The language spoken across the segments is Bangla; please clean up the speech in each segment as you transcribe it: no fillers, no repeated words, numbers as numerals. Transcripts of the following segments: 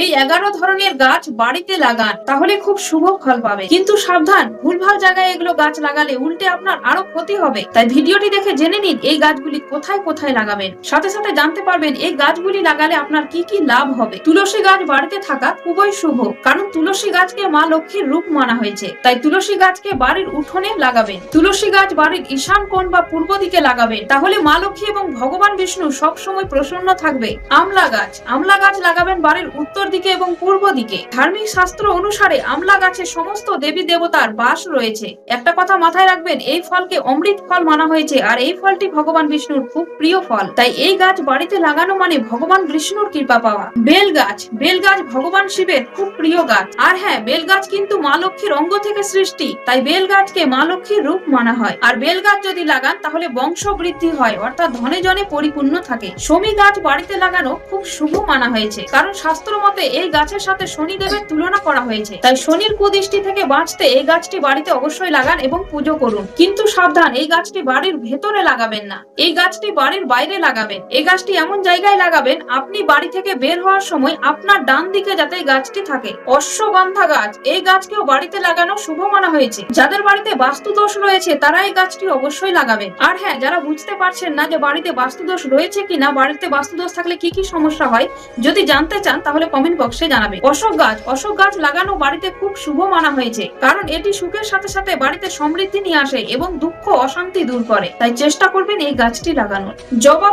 এই 11 ধরনের গাছ বাড়িতে লাগান, তাহলে খুব শুভ ফল পাবে। কিন্তু সাবধান, ভুলভাল জায়গায় এগুলো গাছ লাগালে উল্টে আপনার আরো ক্ষতি হবে। তাই ভিডিওটি দেখে জেনে নিন এই গাছগুলি কোথায় কোথায় লাগাবেন, সাথে সাথে জানতে পারবেন এই গাছগুলি লাগালে আপনার কি কি লাভ হবে। তুলসী গাছ বাড়িতে থাকা খুবই শুভ, কারণ তুলসী গাছকে মা লক্ষ্মীর রূপ মানা হয়েছে। তাই তুলসী গাছকে বাড়ির উঠোনে লাগাবেন। তুলসী গাছ বাড়ির ঈশান কোণ বা পূর্ব দিকে লাগাবেন, তাহলে মা লক্ষ্মী এবং ভগবান বিষ্ণু সব সময় প্রসন্ন থাকবে। আমলা গাছ লাগাবেন বাড়ির উত্তর দিকে এবং পূর্ব দিকে। ধার্মিক শাস্ত্র অনুসারে আমলা গাছে সমস্ত দেবী দেবতার বাস রয়েছে। একটা কথা মাথায় রাখবেন, এই ফলকে অমৃত ফল মানা হয়েছে, আর এই ফলটি ভগবান বিষ্ণুর খুব প্রিয় ফল। তাই এই গাছ বাড়িতে লাগানো মানে ভগবান বিষ্ণুর কৃপা পাওয়া। বেল গাছ ভগবান শিবের খুব প্রিয় গাছ। আর হ্যাঁ, বেল গাছ কিন্তু মা লক্ষ্মীর অঙ্গ থেকে সৃষ্টি, তাই বেল গাছকে মা লক্ষ্মীর রূপ মানা হয়। আর বেল গাছ যদি লাগান তাহলে বংশ বৃদ্ধি হয়, অর্থাৎ ধনে জনে পরিপূর্ণ থাকে। শমী গাছ বাড়িতে লাগানো খুব শুভ মানা হয়েছে, কারণ শাস্ত্র মতে এই গাছের সাথে শনিদেবের তুলনা করা হয়েছে। তাই শনির কুদৃষ্টি থেকে বাঁচতে এই গাছটি বাড়িতে অবশ্যই লাগান এবং পুজো করুন। কিন্তু সাবধান, এই গাছটি বাড়ির ভেতরে লাগাবেন না, এই গাছটি বাড়ির বাইরে লাগাবেন। এই গাছটি এমন জায়গায় লাগাবেন আপনি বাড়ি থেকে বের হওয়ার সময় আপনার ডান দিকে যাতে এই গাছটি থাকে। অশ্বগন্ধা গাছ, এই গাছকেও বাড়িতে লাগানো শুভ মানা হয়েছে। যাদের বাড়িতে বাস্তু দোষ রয়েছে তারা এই গাছটি অবশ্যই লাগাবেন। আর হ্যাঁ, যারা বুঝতে পারছেন না যে বাড়িতে বাস্তু দোষ রয়েছে কিনা, বাড়িতে বাস্তু দোষ থাকলে কি কি সমস্যা হয়, যদি জানতে চান তাহলে কমেন্ট বক্সে জানাবেন। অশোক গাছ লাগানো বাড়িতে খুব শুভ মানা হয়েছে, কারণ এটি সুখের সাথে সাথে বাড়িতে সমৃদ্ধি নিয়ে আসে এবং দুঃখ অশান্তি দূর করে। তাই চেষ্টা করবেন এই গাছটি লাগানোর। জবা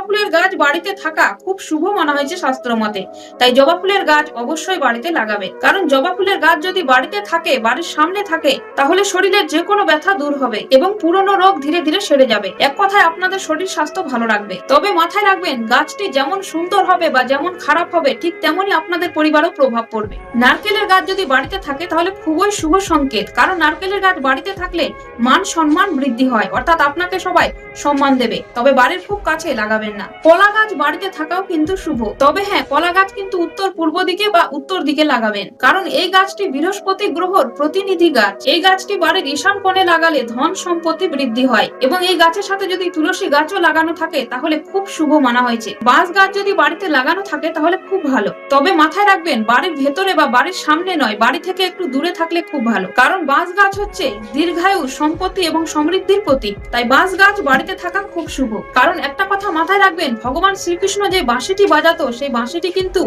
ফুলের গাছ বাড়িতে থাকা খুব শুভ মানা হয়েছে শাস্ত্র মতে। তাই জবা ফুলের গাছ অবশ্যই বাড়িতে লাগাবেন, কারণ জবা ফুলের গাছ যদি বাড়িতে থাকে, বাড়ির সামনে থাকে, তাহলে শরীরের যে কোনো ব্যথা দূর হবে এবং পুরনো রোগ ধীরে ধীরে সেরে যাবে। এক কথায় আপনাদের শরীর স্বাস্থ্য ভালো রাখবে। তবে মাথায় রাখবেন, গাছটি যেমন সুন্দর হবে বা যেমন খারাপ হবে, ঠিক তেমনই আপনাদের পরিবারও প্রভাব পড়বে। নারকেলের গাছ যদি বাড়িতে থাকে তাহলে খুবই শুভ সংকেত, কারণ নারকেলের গাছ বাড়িতে থাকলে মান সম্মান বৃদ্ধি হয়, অর্থাৎ আপনাকে সবাই সম্মান দেবে। তবে বাড়ির খুব কাছে লাগাবেন না। কলা গাছ বাড়িতে থাকাও কিন্তু শুভ, তবে হ্যাঁ, কলা গাছ কিন্তু উত্তর পূর্ব দিকে বা উত্তর দিকে লাগাবেন, কারণ এই গাছটি বৃহস্পতি গ্রহর প্রতিনিধি গাছ। এই গাছটি বাড়ির ঈশান কোণে লাগালে ধন সম্পত্তি বৃদ্ধি হয়, এবং এই গাছের সাথে যদি তুলসী গাছও লাগানো থাকে তাহলে খুব শুভ মানা হয়েছে। বাঁশ গাছ যদি বাড়িতে লাগানো থাকে তাহলে খুব ভালো, তবে মাথায় রাখবেন বাড়ির ভেতরে বা বাড়ির সামনে নয়, বাড়ি থেকে একটু দূরে থাকলে খুব ভালো, কারণ বাঁশ গাছ হচ্ছে দীর্ঘায়ু, সম্পত্তি এবং সমৃদ্ধির প্রতীক। তাই বাঁশ গাছ বাড়িতে থাকা খুব শুভ। কারণ একটা কথা মাথায় রাখবেন, ভগবান শ্রীকৃষ্ণ যে বাঁশিটি বাজাতো, সেই বাঁশিটি কিন্তু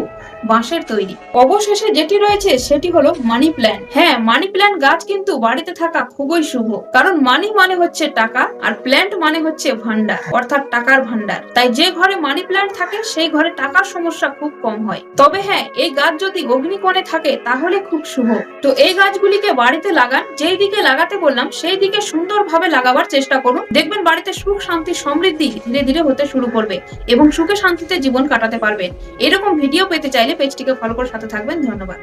বাঁশের তৈরি। অবশেষে যেটি রয়েছে সেটি হলো মানি প্ল্যান্ট। হ্যাঁ, মানি প্ল্যান্ট গাছ কিন্তু বাড়িতে থাকা খুবই শুভ, কারণ মানি মানে হচ্ছে টাকা, আর প্ল্যান্ট মানে হচ্ছে ভান্ডার, অর্থাৎ টাকার ভান্ডার। তাই যে ঘরে মানি প্ল্যান্ট থাকে সেই ঘরে টাকার সমস্যা খুব কম হয়। তবে হ্যাঁ, এই গাছ যদি অগ্নিকোণে থাকে তাহলে খুব শুভ। তো এই গাছগুলিকে বাড়িতে লাগান, যেই দিকে লাগাতে বললাম সেই দিকে সুন্দরভাবে লাগাবার চেষ্টা করুন। দেখবেন বাড়িতে সুখ শান্তি সমৃদ্ধি ধীরে ধীরে হতে শুরু করবে এবং সুখে শান্তিতে জীবন কাটাতে পারবেন। এরকম ভিডিও পেতে চাইলে পেজটিকে ফলো করে সাথে থাকবেন। ধন্যবাদ।